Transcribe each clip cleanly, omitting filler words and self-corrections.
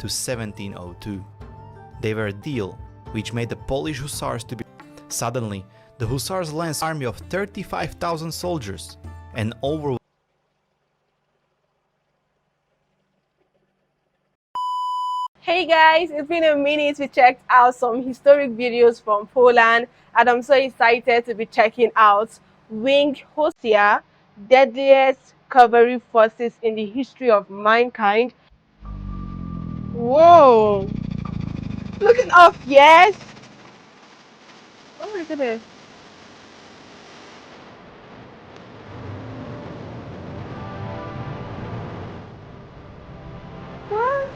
to 1702. They were a deal which made the Polish Hussars to be. Suddenly, the Hussars lanced an army of 35,000 soldiers and over. Hey guys, it's been a minute. We checked out some historic videos from Poland, and I'm so excited to be checking out Winged Hussar, Deadliest Cavalry Forces in the History of Mankind. Whoa! Looking up, yes! Oh my goodness. What?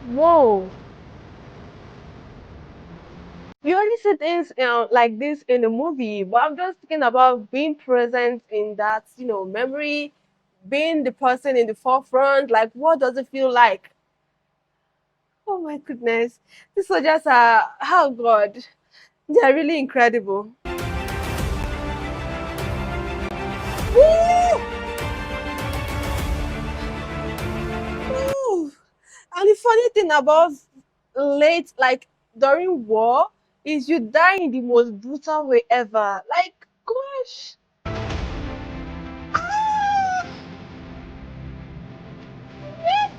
Whoa! We only see things like this in the movie, but I'm just thinking about being present in that, memory, being the person in the forefront. Like, what does it feel like? Oh my goodness. These soldiers are, oh God, they are really incredible. Woo! Woo! And the funny thing about during war, is you die in the most brutal way ever. Like, gosh. Ah! Yes!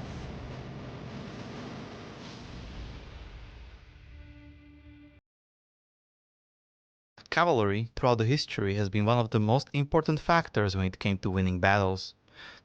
Cavalry throughout the history has been one of the most important factors when it came to winning battles.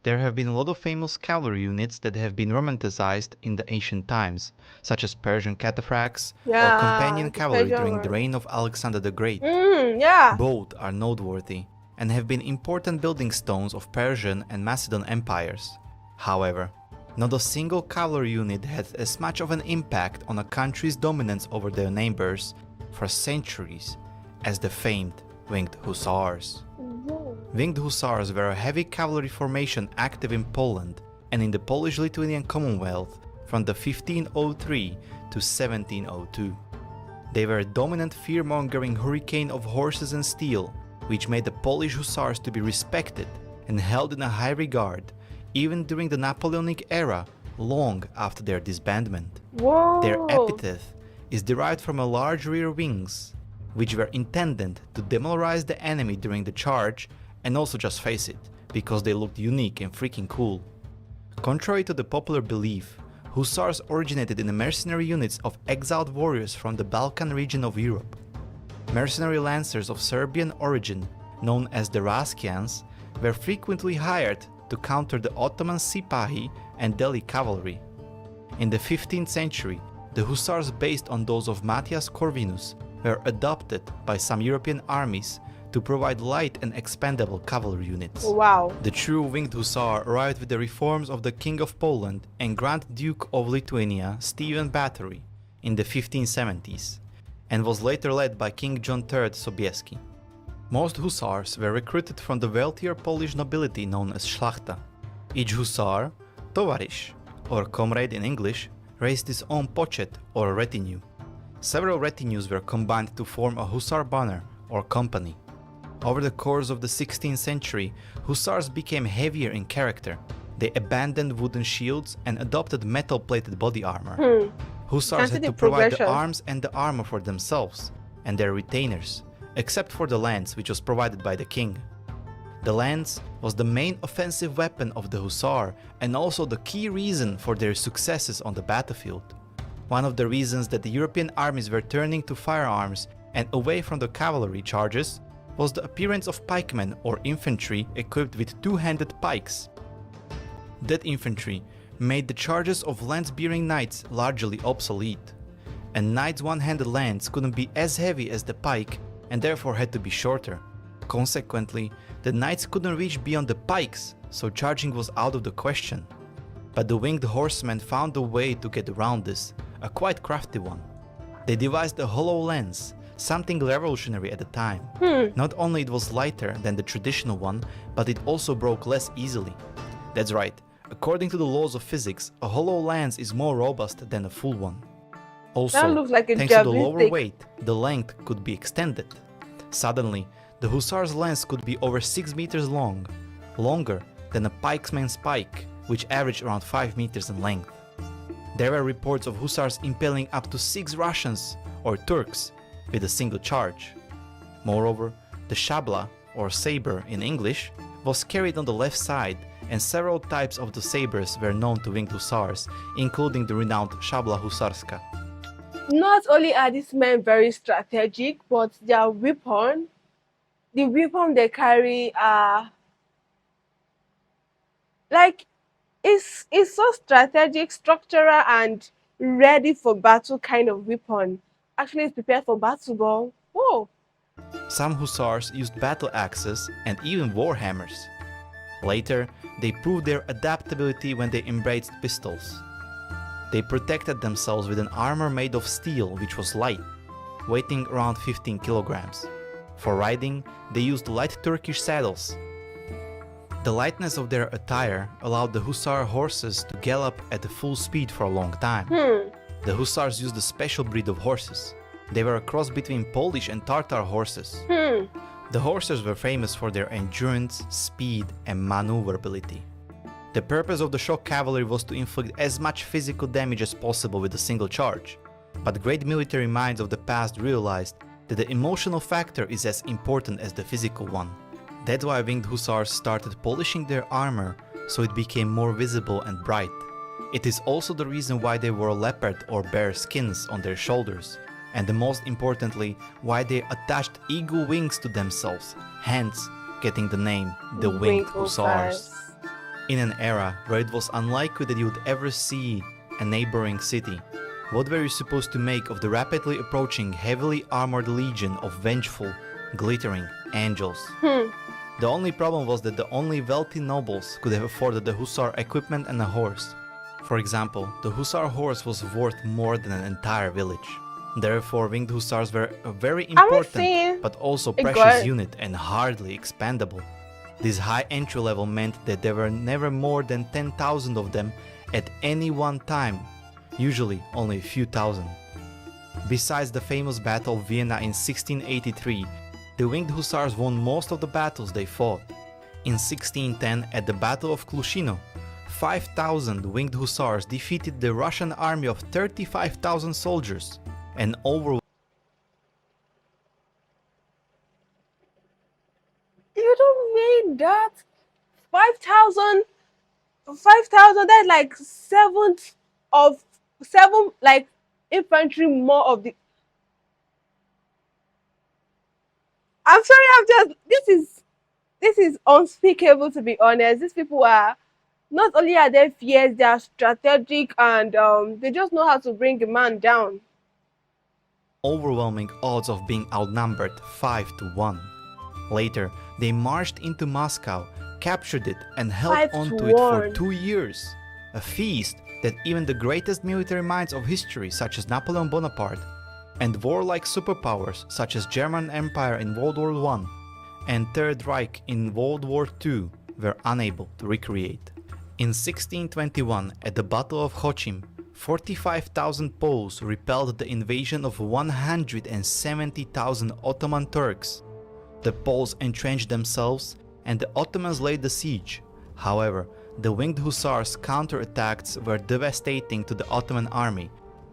There have been a lot of famous cavalry units that have been romanticized in the ancient times, such as Persian cataphracts or Yeah, companion the cavalry Persian during the one. reign of Alexander the Great. Yeah. Both are noteworthy and have been important building stones of Persian and Macedon empires. However, not a single cavalry unit had as much of an impact on a country's dominance over their neighbors for centuries as the famed Winged Hussars. Winged Hussars were a heavy cavalry formation active in Poland and in the Polish-Lithuanian Commonwealth from the 1503 to 1702. They were a dominant fear-mongering hurricane of horses and steel, which made the Polish Hussars to be respected and held in a high regard even during the Napoleonic era, long after their disbandment. Whoa. Their epithet is derived from a large rear wings, which were intended to demoralize the enemy during the charge and also just face it, because they looked unique and freaking cool. Contrary to the popular belief, Hussars originated in the mercenary units of exiled warriors from the Balkan region of Europe. Mercenary lancers of Serbian origin, known as the Raskians, were frequently hired to counter the Ottoman Sipahi and Delhi cavalry. In the 15th century, the Hussars based on those of Matthias Corvinus were adopted by some European armies to provide light and expendable cavalry units. Wow. The true Winged Hussar arrived with the reforms of the King of Poland and Grand Duke of Lithuania, Stephen Bathory, in the 1570s, and was later led by King John III Sobieski. Most Hussars were recruited from the wealthier Polish nobility known as Szlachta. Each Hussar, tovarищ, or comrade in English, raised his own pochet or retinue. Several retinues were combined to form a Hussar banner or company. Over the course of the 16th century, Hussars became heavier in character. They abandoned wooden shields and adopted metal-plated body armor. Hussars had to provide the arms and the armor for themselves and their retainers, except for the lance, which was provided by the king. The lance was the main offensive weapon of the Hussar and also the key reason for their successes on the battlefield. One of the reasons that the European armies were turning to firearms and away from the cavalry charges was the appearance of pikemen or infantry equipped with two-handed pikes. That infantry made the charges of lance-bearing knights largely obsolete, and knights' one-handed lance couldn't be as heavy as the pike and therefore had to be shorter. Consequently, the knights couldn't reach beyond the pikes, so charging was out of the question. But the winged horsemen found a way to get around this, a quite crafty one. They devised a hollow lance, something revolutionary at the time. Not only it was lighter than the traditional one, but it also broke less easily. That's right, according to the laws of physics, a hollow lance is more robust than a full one. Also, looks like a thanks to the javelin lower stick. weight, the length could be extended. Suddenly, the Hussar's lance could be over 6 meters long, longer than a pikeman's pike, which averaged around 5 meters in length. There were reports of Hussars impaling up to 6 Russians or Turks with a single charge. Moreover, the shabla, or saber in English, was carried on the left side, and several types of the sabers were known to winged hussars, including the renowned shabla husarska. Not only are these men very strategic, but their the weapon they carry are like it's so strategic, structural, and ready for battle kind of weapon. Actually, it's prepared for battle, ball. Whoa! Some hussars used battle axes and even war hammers. Later, they proved their adaptability when they embraced pistols. They protected themselves with an armor made of steel which was light, weighing around 15 kilograms. For riding, they used light Turkish saddles. The lightness of their attire allowed the hussar horses to gallop at a full speed for a long time. The hussars used a special breed of horses. They were a cross between Polish and Tartar horses. The horses were famous for their endurance, speed, and maneuverability. The purpose of the shock cavalry was to inflict as much physical damage as possible with a single charge. But great military minds of the past realized that the emotional factor is as important as the physical one. That's why winged hussars started polishing their armor so it became more visible and bright. It is also the reason why they wore leopard or bear skins on their shoulders, and the most importantly, why they attached eagle wings to themselves, hence getting the name the Winged Hussars. In an era where it was unlikely that you would ever see a neighboring city, what were you supposed to make of the rapidly approaching heavily armored legion of vengeful, glittering angels? The only problem was that the only wealthy nobles could have afforded the hussar equipment and a horse. For example, the hussar horse was worth more than an entire village. Therefore, winged hussars were a very important but also precious unit and hardly expandable. This high entry level meant that there were never more than 10,000 of them at any one time, usually only a few thousand. Besides the famous Battle of Vienna in 1683, the winged hussars won most of the battles they fought. In 1610, at the Battle of Klushino, 5,000 winged hussars defeated the Russian army of 35,000 soldiers, and over. You don't mean that? 5,000? 5,000? That's like seven like infantry more of the. I'm sorry, this is unspeakable, to be honest. These people are not only are they fierce, they are strategic, and they just know how to bring a man down. Overwhelming odds of being outnumbered 5-1. Later, they marched into Moscow, captured it, and held onto it for 2 years. A feast that even the greatest military minds of history, such as Napoleon Bonaparte, and warlike superpowers such as German Empire in World War I and Third Reich in World War II were unable to recreate. In 1621, at the Battle of Chochim, 45,000 Poles repelled the invasion of 170,000 Ottoman Turks. The Poles entrenched themselves and the Ottomans laid the siege. However, the winged hussars' counterattacks were devastating to the Ottoman army.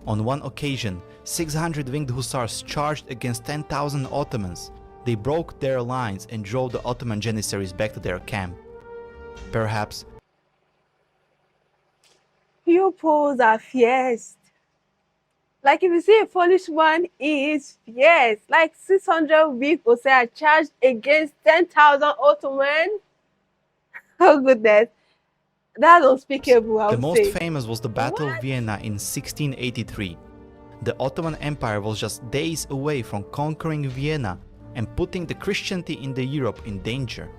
On one occasion, 600 winged hussars charged against 10,000 Ottomans. They broke their lines and drove the Ottoman janissaries back to their camp. Perhaps You Poles are fierce. Like if you see a Polish one, he is fierce. Like 600 weak hussars charged against 10,000 Ottoman. Oh goodness. That's unspeakable, I would the most say. famous was the Battle of Vienna in 1683. The Ottoman Empire was just days away from conquering Vienna and putting the Christianity in the Europe in danger,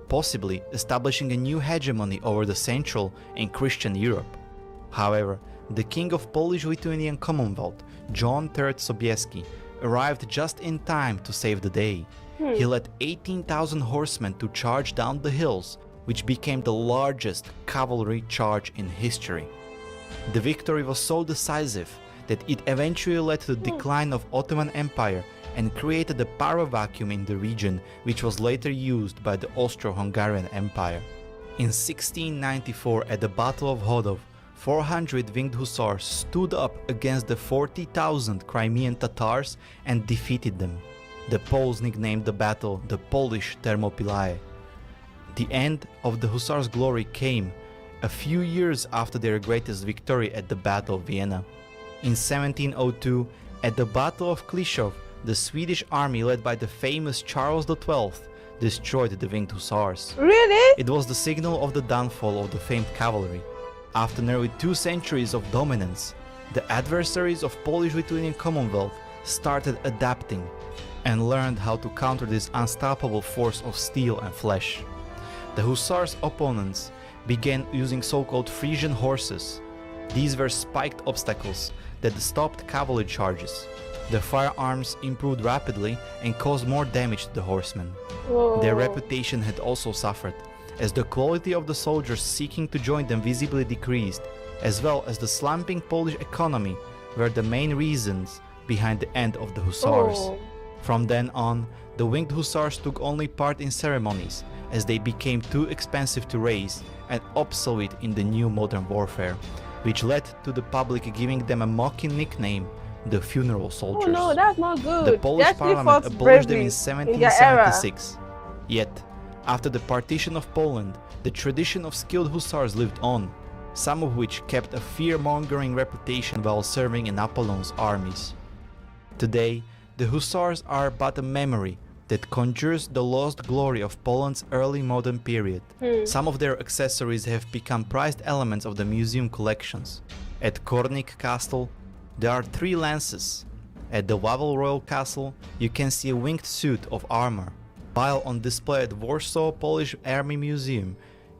possibly establishing a new hegemony over the Central and Christian Europe. However, the King of Polish-Lithuanian Commonwealth, John III Sobieski, arrived just in time to save the day. He led 18,000 horsemen to charge down the hills, which became the largest cavalry charge in history. The victory was so decisive that it eventually led to the decline of Ottoman Empire and created a power vacuum in the region, which was later used by the Austro-Hungarian Empire. In 1694, at the Battle of Hodov, 400 winged hussars stood up against the 40,000 Crimean Tatars and defeated them. The Poles nicknamed the battle the Polish Thermopylae. The end of the hussars' glory came a few years after their greatest victory at the Battle of Vienna. In 1702, at the Battle of Klishov, the Swedish army led by the famous Charles XII destroyed the winged hussars. Really? It was the signal of the downfall of the famed cavalry. After nearly 2 centuries of dominance, the adversaries of Polish-Lithuanian Commonwealth started adapting and learned how to counter this unstoppable force of steel and flesh. The hussars' opponents began using so-called Frisian horses. These were spiked obstacles that stopped cavalry charges. The firearms improved rapidly and caused more damage to the horsemen. Whoa. Their reputation had also suffered, as the quality of the soldiers seeking to join them visibly decreased, as well as the slumping Polish economy were the main reasons behind the end of the hussars. Oh. From then on, the winged hussars took only part in ceremonies, as they became too expensive to raise and obsolete in the new modern warfare, which led to the public giving them a mocking nickname, the funeral soldiers. Oh no, that's not good. The Polish They actually parliament fought abolished them bravely in their era. 1776. Yet, after the partition of Poland, the tradition of skilled hussars lived on, some of which kept a fear-mongering reputation while serving in Napoleon's armies. Today, the hussars are but a memory that conjures the lost glory of Poland's early modern period. Some of their accessories have become prized elements of the museum collections. At Kornik Castle, there are 3 lances. At the Wawel Royal Castle, you can see a winged suit of armor, while on display at Warsaw Polish Army Museum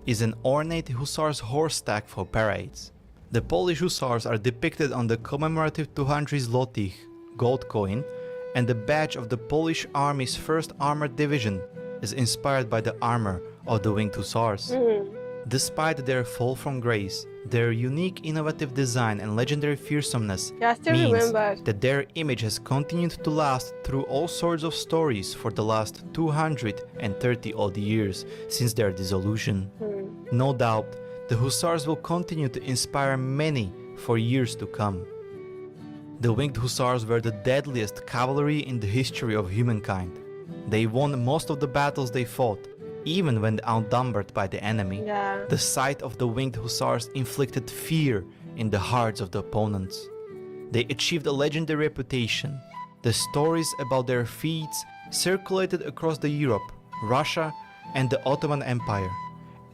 is an ornate hussars horse stack for parades. The Polish hussars are depicted on the commemorative 200 zlotych gold coin, and the badge of the Polish Army's 1st Armored Division is inspired by the armor of the winged hussars. Despite their fall from grace, their unique innovative design and legendary fearsomeness Yeah, I still means remember. that their image has continued to last through all sorts of stories for the last 230 odd years since their dissolution. No doubt, the hussars will continue to inspire many for years to come. The winged hussars were the deadliest cavalry in the history of humankind. They won most of the battles they fought, even when outnumbered by the enemy. Yeah. The sight of the winged hussars inflicted fear in the hearts of the opponents. They achieved a legendary reputation. The stories about their feats circulated across the Europe, Russia, and the Ottoman Empire.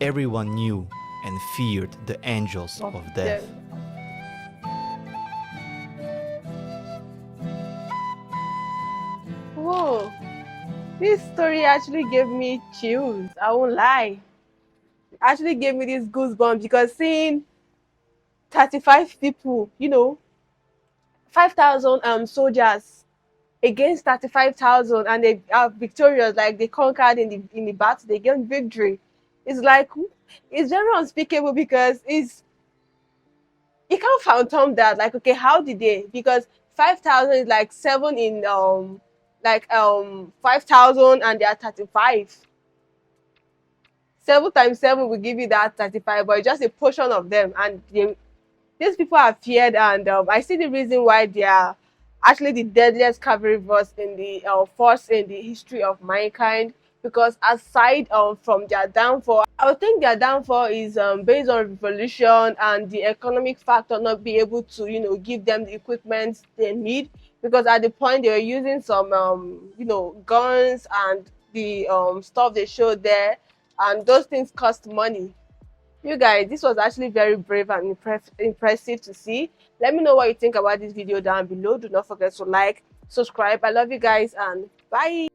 Everyone knew and feared the angels of death. Whoa, this story actually gave me chills. I won't lie. It actually gave me this goosebumps because seeing 35 people, 5,000 soldiers against 35,000, and they are victorious, like they conquered in the battle, they gained victory. It's like, it's very unspeakable because you can't fathom that. Like, okay, how did they? Because 5,000 is like 7 in 5,000, and they are 35. 7 times 7 will give you that 35, but it's just a portion of them, and these people are feared, and I see the reason why they are actually the deadliest cavalry force in the history of mankind. Because aside from their downfall, I would think their downfall is based on revolution and the economic factor not be able to give them the equipment they need, because at the point they were using some guns and the stuff they showed there, and those things cost money. You guys, this was actually very brave and impressive to see. Let me know what you think about this video down below. Do not forget to like, subscribe. I love you guys, and bye.